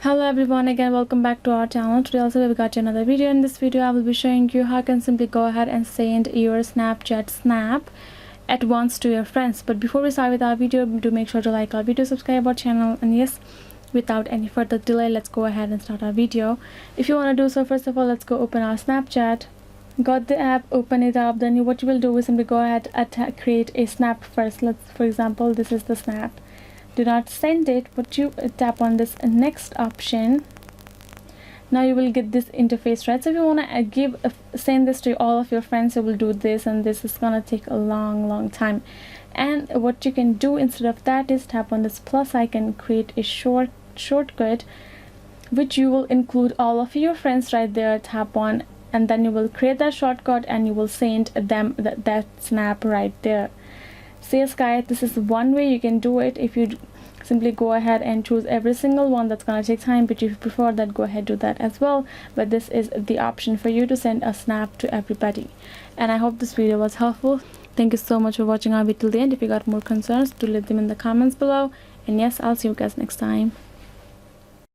Hello everyone, again welcome back to our channel. Today also we've got another video. In this video I will be showing you how you can simply go ahead and send your Snapchat snap at once to your friends. But before we start with our video, do make sure to like our video, subscribe our channel, and yes, without any further delay, let's go ahead and start our video. If you want to do so, first of all, let's go open our Snapchat. Got the app, open it up. Then what you will do is simply go ahead and create a snap first. For example, this is the snap. Do not send it, but you tap on this next option. Now you will get this interface, right? So if you want to send this to all of your friends, you will do this, and this is gonna take a long time. And what you can do instead of that is tap on this plus icon, create a shortcut which you will include all of your friends right there. Tap on, and then you will create that shortcut and you will send them that snap right there. So yes guys, this is one way you can do it. If you simply go ahead and choose every single one, that's gonna take time, but if you prefer that, go ahead do that as well. But this is the option for you to send a snap to everybody. And I hope this video was helpful. Thank you so much for watching our video till the end. If you got more concerns, do leave them in the comments below, and yes, I'll see you guys next time.